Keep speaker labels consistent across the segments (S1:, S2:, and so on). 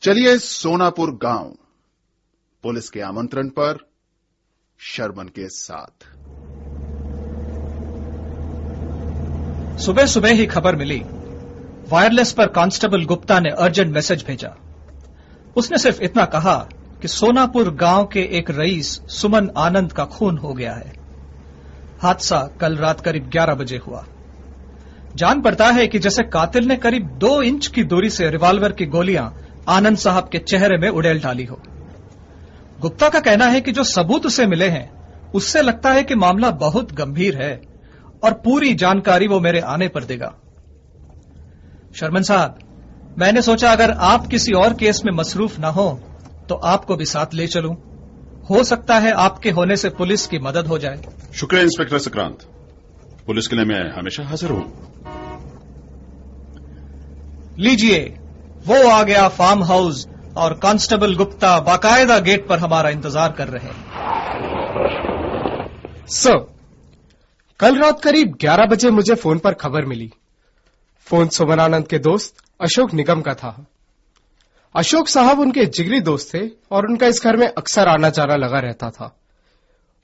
S1: चलिए सोनापुर गांव, पुलिस के आमंत्रण पर शर्मन के साथ।
S2: सुबह सुबह ही खबर मिली। वायरलेस पर कांस्टेबल गुप्ता ने अर्जेंट मैसेज भेजा। उसने सिर्फ इतना कहा कि सोनापुर गांव के एक रईस सुमन आनंद का खून हो गया है। हादसा कल रात करीब 11 बजे हुआ। जान पड़ता है कि जैसे कातिल ने करीब 2 इंच की दूरी से रिवॉल्वर की गोलियां आनंद साहब के चेहरे में उड़ेल डाली हो। गुप्ता का कहना है कि जो सबूत उसे मिले हैं उससे लगता है कि मामला बहुत गंभीर है और पूरी जानकारी वो मेरे आने पर देगा। शर्मन साहब, मैंने सोचा अगर आप किसी और केस में मसरूफ ना हो तो आपको भी साथ ले चलूं। हो सकता है आपके होने से पुलिस की मदद हो जाए।
S3: शुक्रिया इंस्पेक्टर सक्रांत, पुलिस के लिए मैं हमेशा हाजिर हूं।
S2: लीजिए, वो आ गया फार्म हाउस और कांस्टेबल गुप्ता बाकायदा गेट पर हमारा इंतजार कर रहे हैं।
S4: सर, कल रात करीब 11 बजे मुझे फोन पर खबर मिली। फोन सुमन आनंद के दोस्त अशोक निगम का था। अशोक साहब उनके जिगरी दोस्त थे और उनका इस घर में अक्सर आना जाना लगा रहता था।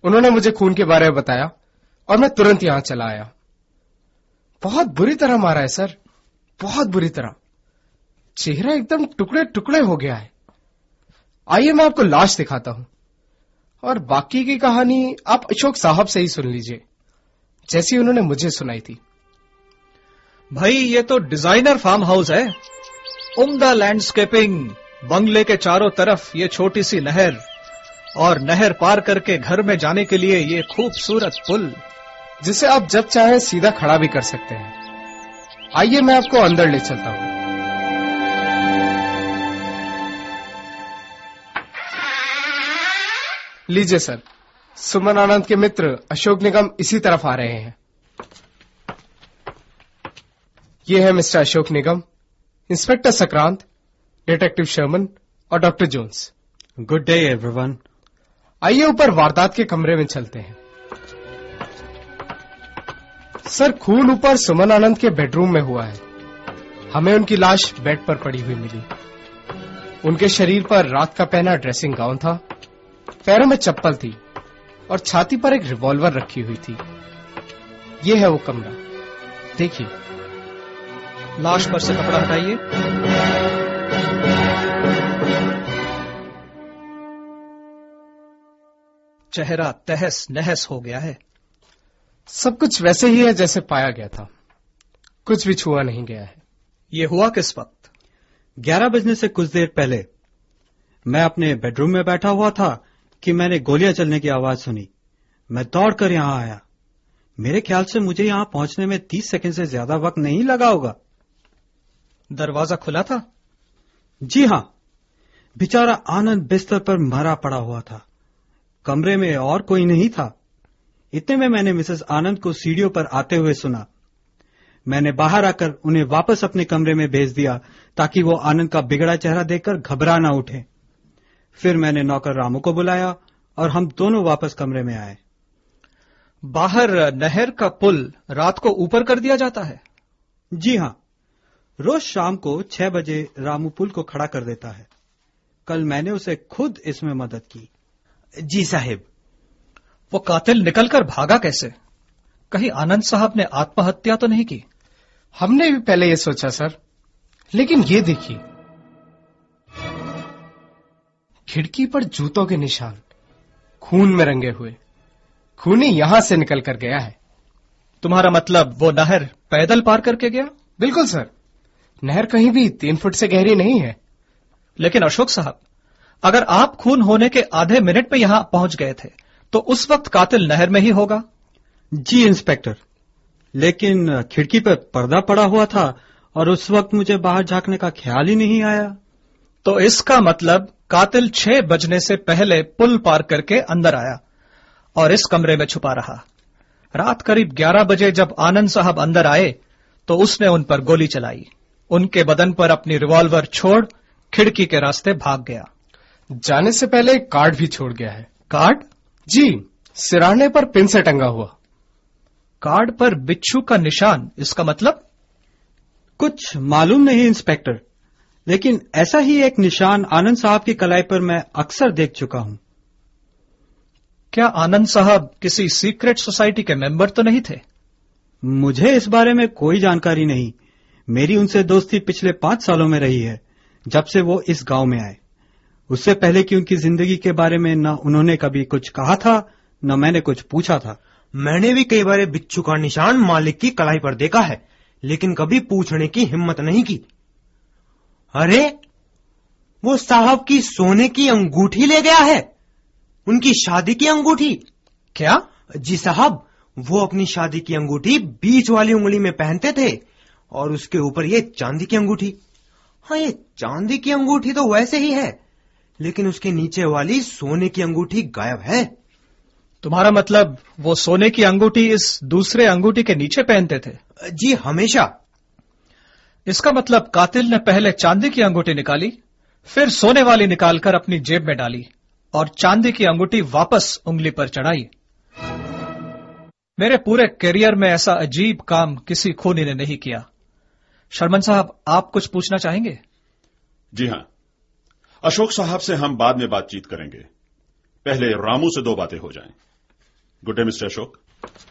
S4: उन्होंने मुझे खून के बारे में बताया और मैं तुरंत यहां चला आया। बहुत बुरी तरह मारा है सर, बहुत बुरी तरह। चेहरा एकदम टुकड़े टुकड़े हो गया है। आइए मैं आपको लाश दिखाता हूं और बाकी की कहानी आप अशोक साहब से ही सुन लीजिए, जैसी उन्होंने मुझे सुनाई थी।
S2: भाई, ये तो डिजाइनर फार्म हाउस है। उम्दा लैंडस्केपिंग, बंगले के चारों तरफ ये छोटी सी नहर और नहर पार करके घर में जाने के लिए ये खूबसूरत पुल,
S4: जिसे आप जब चाहें सीधा खड़ा भी कर सकते हैं। आइए मैं आपको अंदर ले चलता हूं। लीजिए सर, सुमन आनंद के मित्र अशोक निगम इसी तरफ आ रहे हैं। ये है mister Ashok Nigam, inspector Sakrant, detective Sherman और doctor Jones.
S5: Good day everyone.
S4: आइए ऊपर वारदात के कमरे में चलते हैं। सर, खून ऊपर सुमन आनंद के बेडरूम में हुआ है। हमें उनकी लाश बेड पर पड़ी हुई मिली। उनके शरीर पर रात का पहना ड्रेसिंग गाउन था, पैरों में चप्पल थी और छाती पर एक रिवॉल्वर रखी हुई थी। यह है वो कमरा, देखिए।
S2: लाश पर से कपड़ा हटाइए। चेहरा तहस नहस हो गया है।
S4: सब कुछ वैसे ही है जैसे पाया गया था, कुछ भी छुआ नहीं गया है।
S2: ये हुआ किस वक्त?
S5: 11 बजने से कुछ देर पहले। मैं अपने बेडरूम में बैठा हुआ था कि मैंने गोलियां चलने की आवाज सुनी। मैं दौड़कर यहां आया। मेरे ख्याल से मुझे यहां पहुंचने में 30 सेकंड से ज्यादा वक्त नहीं लगा होगा।
S2: दरवाजा खुला था?
S5: जी हां। बेचारा आनंद बिस्तर पर मरा पड़ा हुआ था। कमरे में और कोई नहीं था। इतने में मैंने मिसेस आनंद को सीढ़ियों पर आते हुए सुना। मैंने बाहर आकर उन्हें वापस अपने कमरे में भेज दिया ताकि वो आनंद का बिगड़ा चेहरा देखकर घबरा ना उठे। फिर मैंने नौकर रामू को बुलाया और हम दोनों वापस कमरे में आए।
S2: बाहर नहर का पुल रात को ऊपर कर दिया जाता है?
S5: जी हां, रोज शाम को 6 बजे रामू पुल को खड़ा कर देता है। कल मैंने उसे खुद इसमें मदद की।
S6: जी साहिब।
S2: वो कातिल निकलकर भागा कैसे? कहीं आनंद साहब ने आत्महत्या तो नहीं की?
S4: हमने भी पहले ये सोचा सर, लेकिन ये देखिए, खिड़की पर जूतों के निशान, खून में रंगे हुए। खूनी यहां से निकल कर गया है।
S2: तुम्हारा मतलब वो नहर पैदल पार करके गया?
S4: बिल्कुल सर, नहर कहीं भी 3 फुट से गहरी नहीं है।
S2: लेकिन अशोक साहब, अगर आप खून होने के आधे मिनट में यहां पहुंच गए थे तो उस वक्त कातिल नहर में ही होगा।
S5: जी इंस्पेक्टर, लेकिन खिड़की पर पर्दा पड़ा हुआ था और उस वक्त मुझे बाहर झांकने का ख्याल ही नहीं आया।
S2: तो इसका मतलब कातिल 6 बजने से पहले पुल पार करके अंदर आया और इस कमरे में छुपा रहा। रात करीब 11 बजे जब आनंद साहब अंदर आए तो उसने उन पर गोली चलाई। उनके बदन पर अपनी रिवॉल्वर छोड़ खिड़की के रास्ते भाग गया।
S4: जाने से पहले एक कार्ड भी छोड़ गया है।
S2: कार्ड?
S4: जी, सिराने पर पिन से टंगा हुआ।
S2: कार्ड पर बिच्छू का निशान, इसका मतलब?
S5: कुछ मालूम नहीं इंस्पेक्टर, लेकिन ऐसा ही एक निशान आनंद साहब की कलाई पर मैं अक्सर देख चुका हूं।
S2: क्या आनंद साहब किसी सीक्रेट सोसाइटी के मेंबर तो नहीं थे?
S5: मुझे इस बारे में कोई जानकारी नहीं। मेरी उनसे दोस्ती पिछले 5 सालों में रही है, जब से वो इस गांव में आए। उससे पहले की उनकी जिंदगी के बारे में न उन्होंने कभी कुछ कहा था, न मैंने कुछ पूछा था।
S6: मैंने भी कई बार बिच्छू का निशान मालिक की कलाई पर देखा है, लेकिन कभी पूछने की हिम्मत नहीं की। अरे, वो साहब की सोने की अंगूठी ले गया है, उनकी शादी की अंगूठी।
S2: क्या?
S6: जी साहब, वो अपनी शादी की अंगूठी बीच वाली उंगली में पहनते थे और उसके ऊपर ये चांदी की अंगूठी। हाँ, ये चांदी की अंगूठी तो वैसे ही है, लेकिन उसके नीचे वाली सोने की अंगूठी गायब है।
S2: तुम्हारा मतलब वो सोने की अंगूठी इस दूसरे अंगूठी के नीचे पहनते थे?
S6: जी, हमेशा।
S2: इसका मतलब कातिल ने पहले चांदी की अंगूठी निकाली, फिर सोने वाली निकालकर अपनी जेब में डाली और चांदी की अंगूठी वापस उंगली पर चढ़ाई। मेरे पूरे करियर में ऐसा अजीब काम किसी खूनी ने नहीं किया। शर्मन साहब, आप कुछ पूछना चाहेंगे?
S3: जी हां, अशोक साहब से हम बाद में बातचीत करेंगे। पहले रामू से 2 बातें हो जाएं। Good day mister Ashok.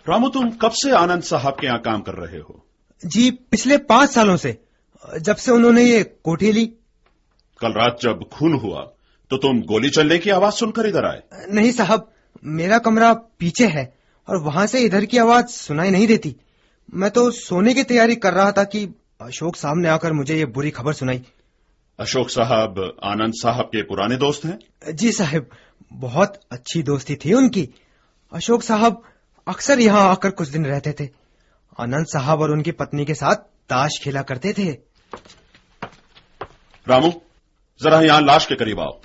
S3: Ramu, तुम कब से आनंद साहब के यहां काम कर रहे हो?
S6: जी, पिछले 5 सालों से, जब से उन्होंने ये कोठी ली।
S3: कल रात जब खून हुआ तो तुम गोली चलने की आवाज सुनकर इधर आए?
S6: नहीं साहब, मेरा कमरा पीछे है और वहां से इधर की आवाज सुनाई नहीं देती। मैं तो सोने की तैयारी कर रहा था कि अशोक साहब ने आकर मुझे ये बुरी खबर सुनाई।
S3: अशोक साहब आनंद साहब के पुराने दोस्त हैं?
S6: जी साहब, बहुत अच्छी दोस्ती थी उनकी। अशोक साहब अक्सर यहाँ आकर कुछ दिन रहते थे। आनंद साहब और उनकी पत्नी के साथ ताश खेला करते थे।
S3: रामू, जरा यहां लाश के करीब आओ।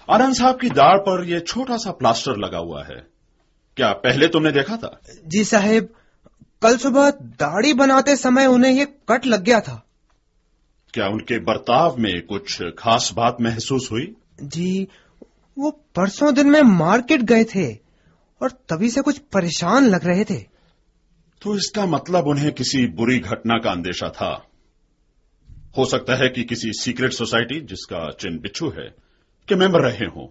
S3: आनंद साहब की दाढ़ पर यह छोटा सा प्लास्टर लगा हुआ है, क्या पहले तुमने देखा था?
S6: जी साहब, कल सुबह दाढ़ी बनाते समय उन्हें ये कट लग गया था।
S3: क्या उनके बर्ताव में कुछ खास बात महसूस हुई?
S6: जी, वो परसों दिन में मार्केट गए थे और तभी से कुछ परेशान लग रहे थे।
S3: तो इसका मतलब उन्हें किसी बुरी घटना का अंदेशा था। हो सकता है कि किसी सीक्रेट सोसाइटी, जिसका चिन्ह बिच्छू है, के मेंबर रहे हों।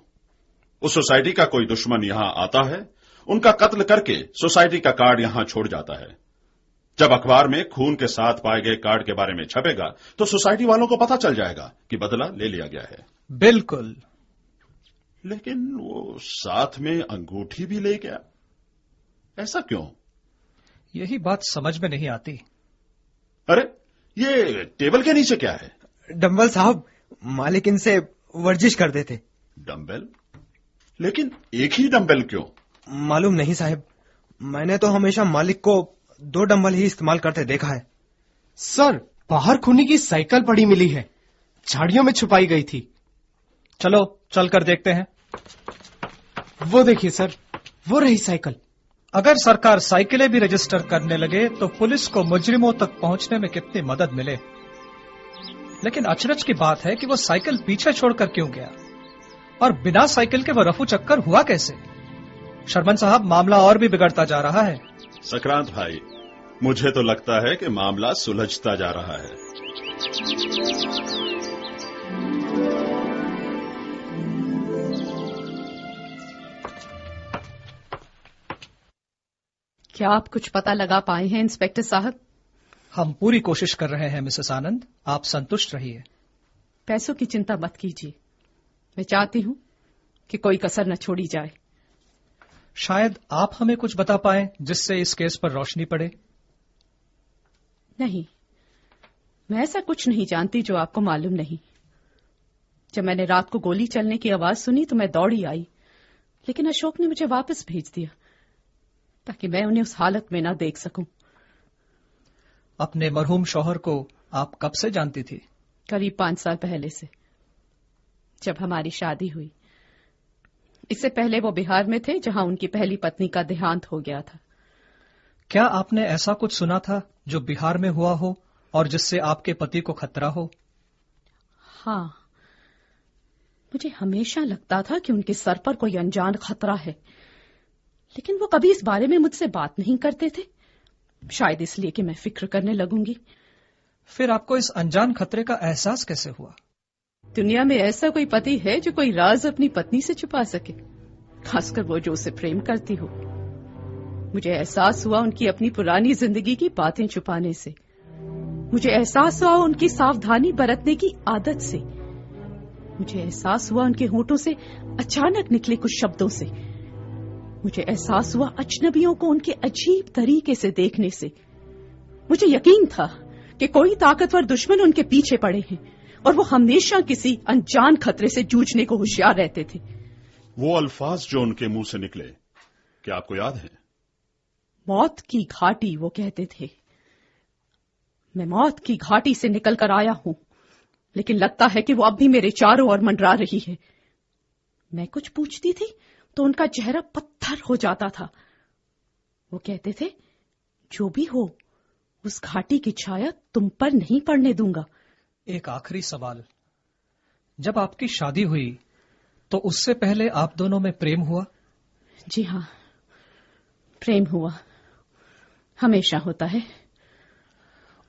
S3: उस सोसाइटी का कोई दुश्मन यहां आता है, उनका कत्ल करके सोसाइटी का कार्ड यहां छोड़ जाता है। जब अखबार में खून के साथ पाए गए कार्ड के बारे में छपेगा तो सोसाइटी वालों को पता चल जाएगा कि बदला ले लिया गया है।
S2: बिल्कुल।
S3: लेकिन वो साथ में अंगूठी भी ले गया, ऐसा क्यों?
S2: यही बात समझ में नहीं आती।
S3: अरे, ये टेबल के नीचे क्या है?
S6: डंबल साहब, मालिक इनसे वर्जिश करते थे।
S3: डंबल? लेकिन एक ही डंबल क्यों?
S6: मालूम नहीं साहब, मैंने तो हमेशा मालिक को 2 डंबल ही इस्तेमाल करते देखा है।
S4: सर, बाहर खूनी की साइकिल पड़ी मिली है, झाड़ियों में छुपाई गई थी।
S2: चलो चलकर देखते हैं।
S4: वो देखिए सर, वो रही साइकिल।
S2: अगर सरकार साइकिलें भी रजिस्टर करने लगे तो पुलिस को मुजरिमों तक पहुंचने में कितनी मदद मिले। लेकिन अचरज की बात है कि वो साइकिल पीछे छोड़कर क्यों गया, और बिना साइकिल के वो रफू चक्कर हुआ कैसे? शर्मन साहब, मामला और भी बिगड़ता जा रहा है।
S3: सक्रांत भाई, मुझे तो लगता है कि मामला सुलझता जा रहा है।
S7: क्या आप कुछ पता लगा पाए हैं इंस्पेक्टर साहब?
S2: हम पूरी कोशिश कर रहे हैं मिसेस आनंद, आप संतुष्ट रहिए।
S7: पैसों की चिंता मत कीजिए, मैं चाहती हूं कि कोई कसर न छोड़ी जाए।
S2: शायद आप हमें कुछ बता पाएं जिससे इस केस पर रोशनी पड़े।
S7: नहीं, मैं ऐसा कुछ नहीं जानती जो आपको मालूम नहीं। जब मैंने रात को गोली चलने की आवाज सुनी तो मैं दौड़ी आई, लेकिन अशोक ने मुझे वापस भेज दिया ताकि मैं उन्हें उस हालत में ना देख सकूं।
S2: अपने मरहूम शौहर को आप कब से जानती थी?
S7: करीब 5 साल पहले से, जब हमारी शादी हुई। इससे पहले वो बिहार में थे, जहां उनकी पहली पत्नी का देहांत हो गया था।
S2: क्या आपने ऐसा कुछ सुना था जो बिहार में हुआ हो और जिससे आपके पति को खतरा हो?
S7: हाँ, मुझे हमेशा लगता था कि उनके सर पर कोई अनजान खतरा है, लेकिन वो कभी इस बारे में मुझसे बात नहीं करते थे। शायद इसलिए कि मैं फिक्र करने लगूंगी।
S2: फिर आपको इस अनजान खतरे का एहसास कैसे हुआ?
S7: दुनिया में ऐसा कोई पति है जो कोई राज अपनी पत्नी से छुपा सके, खासकर वो जो उसे प्रेम करती हो। मुझे एहसास हुआ उनकी अपनी पुरानी जिंदगी की बातें छुपाने से। मुझे एहसास हुआ उनकी सावधानी बरतने की आदत से। मुझे एहसास हुआ उनके होठों से अचानक निकले कुछ शब्दों से। मुझे एहसास हुआ अजनबियों को उनके अजीब तरीके से देखने से। मुझे यकीन था कि कोई ताकतवर दुश्मन उनके पीछे पड़े हैं और वो हमेशा किसी अनजान खतरे से जूझने को होशियार रहते थे।
S3: वो अल्फाज जो उनके मुंह से निकले, क्या आपको याद है?
S7: मौत की घाटी, वो कहते थे। मैं मौत की घाटी से निकल कर आया हूं, लेकिन लगता है कि वो अब भी मेरे चारों ओर मंडरा रही है। मैं कुछ पूछती थी तो उनका चेहरा पत्थर हो जाता था। वो कहते थे, जो भी हो, उस घाटी की छाया तुम पर नहीं पड़ने दूंगा।
S2: एक आखिरी सवाल, जब आपकी शादी हुई तो उससे पहले आप दोनों में प्रेम हुआ?
S7: जी हां, प्रेम हुआ, हमेशा होता है।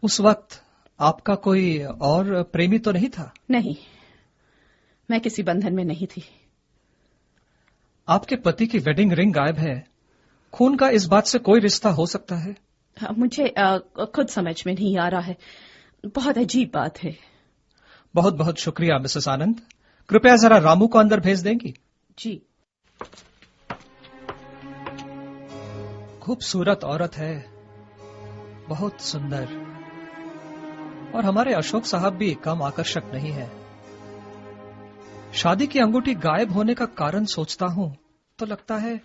S2: उस वक्त आपका कोई और प्रेमी तो नहीं था?
S7: नहीं, मैं किसी बंधन में नहीं थी।
S2: आपके पति की वेडिंग रिंग गायब है। खून का इस बात से कोई रिश्ता हो सकता है?
S7: मुझे खुद समझ में नहीं आ रहा है। बहुत अजीब बात है।
S2: बहुत बहुत शुक्रिया मिसेस आनंद। कृपया जरा रामू को अंदर भेज देंगी?
S7: जी।
S2: खूबसूरत औरत है, बहुत सुंदर, और हमारे अशोक साहब भी कम आकर्षक नहीं है। शादी की अंगूठी गायब होने का कारण सोचता हूं तो लगता है।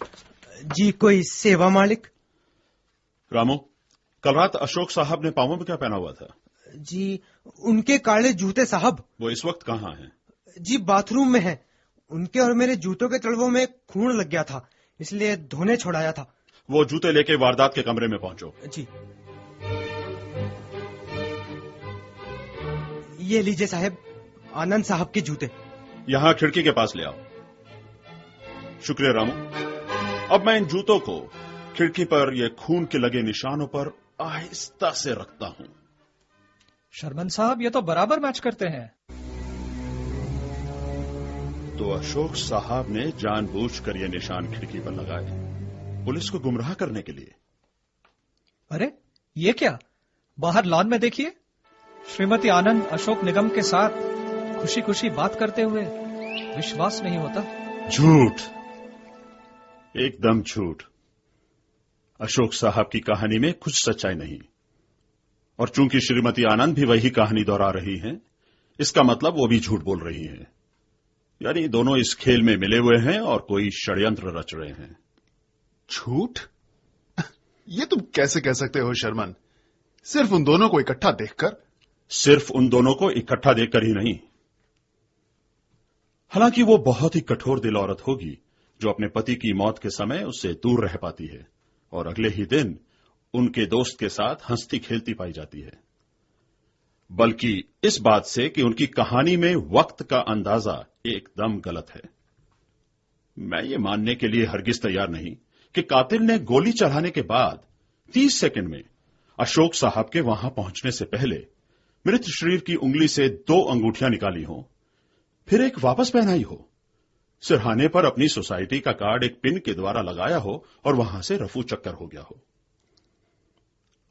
S6: जी, कोई सेवा मालिक?
S3: रामू, कल रात अशोक साहब ने पांवों में क्या पहना हुआ था?
S6: जी, उनके काले जूते साहब।
S3: वो इस वक्त कहाँ हैं?
S6: जी, बाथरूम में है। उनके और मेरे जूतों के तलवों में खून लग गया था, इसलिए धोने छोड़ाया था।
S3: वो जूते लेके वारदात के कमरे में पहुंचो।
S6: जी। ये लीजिए साहब, आनंद साहब के जूते।
S3: यहां खिड़की के पास ले आओ। शुक्रिया रामू। अब मैं इन जूतों को खिड़की पर ये खून के लगे निशानों पर आहिस्ता से रखता हूं।
S2: शर्मन साहब, ये तो बराबर मैच करते हैं।
S3: तो अशोक साहब ने जानबूझकर ये निशान खिड़की पर लगाए, पुलिस को गुमराह करने के लिए।
S2: अरे ये क्या? बाहर लॉन में देखिए, श्रीमती आनंद अशोक निगम के साथ खुशी खुशी बात करते हुए। विश्वास नहीं होता।
S3: झूठ, एकदम झूठ। अशोक साहब की कहानी में कुछ सच्चाई नहीं, और चूंकि श्रीमती आनंद भी वही कहानी दोहरा रही हैं, इसका मतलब वो भी झूठ बोल रही हैं। यानी दोनों इस खेल में मिले हुए हैं और कोई षड्यंत्र रच रहे हैं।
S1: झूठ? ये तुम कैसे कह सकते हो शर्मन? सिर्फ उन दोनों को इकट्ठा देखकर?
S3: सिर्फ उन दोनों को इकट्ठा देखकर ही नहीं। हालांकि वो बहुत ही कठोर दिल औरत होगी जो अपने पति की मौत के समय उससे दूर रह पाती है और अगले ही दिन उनके दोस्त के साथ हंसती खेलती पाई जाती है। बल्कि इस बात से कि उनकी कहानी में वक्त का अंदाजा एकदम गलत है। मैं ये मानने के लिए हरगिज तैयार नहीं कि कातिल ने गोली चलाने के बाद 30 सेकंड में अशोक साहब के वहां पहुंचने से पहले मृत शरीर की उंगली से 2 अंगूठियां निकाली हो, फिर एक वापस पहनाई हो, सिरहाने पर अपनी सोसाइटी का कार्ड एक पिन के द्वारा लगाया हो और वहां से रफू चक्कर हो गया हो।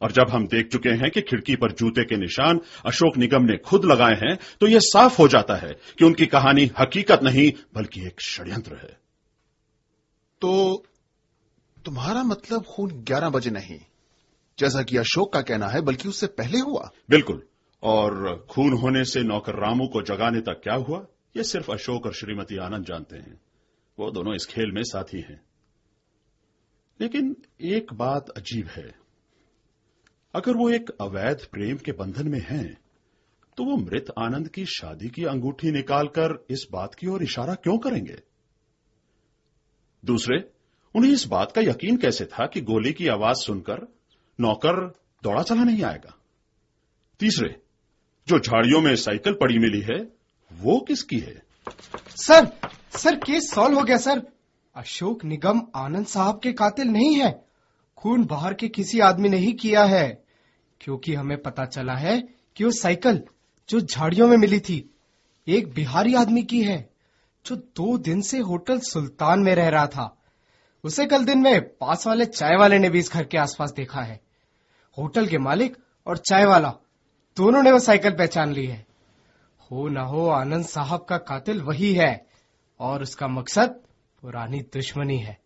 S3: और जब हम देख चुके हैं कि खिड़की पर जूते के निशान अशोक निगम ने खुद लगाए हैं, तो यह साफ हो जाता है कि उनकी कहानी हकीकत नहीं बल्कि एक षड्यंत्र है।
S1: तो तुम्हारा मतलब खून 11 बजे नहीं, जैसा कि अशोक का कहना है, बल्कि उससे पहले हुआ?
S3: बिल्कुल। और खून होने से नौकर रामू को जगाने तक क्या हुआ, यह सिर्फ अशोक और श्रीमती आनंद जानते हैं। वो दोनों इस खेल में साथी हैं। लेकिन एक बात अजीब है, अगर वो एक अवैध प्रेम के बंधन में हैं, तो वो मृत आनंद की शादी की अंगूठी निकालकर इस बात की ओर इशारा क्यों करेंगे? दूसरे, उन्हें इस बात का यकीन कैसे था कि गोली की आवाज सुनकर नौकर दौड़ा चला नहीं आएगा? तीसरे, जो झाड़ियों में साइकिल पड़ी मिली है, वो किसकी है?
S4: सर केस सॉल्व हो गया सर। अशोक निगम आनंद साहब के कातिल नहीं है। खून बाहर के किसी आदमी ने ही किया है, क्योंकि हमें पता चला है कि वो साइकिल जो झाड़ियों में मिली थी एक बिहारी आदमी की है जो 2 दिन से होटल सुल्तान में रह रहा था। उसे कल दिन में पास वाले चाय वाले ने भी इस घर के आसपास देखा है। होटल के मालिक और चाय वाला दोनों ने वो साइकिल पहचान ली है। हो ना हो आनंद साहब का कातिल वही है और उसका मकसद पुरानी दुश्मनी है।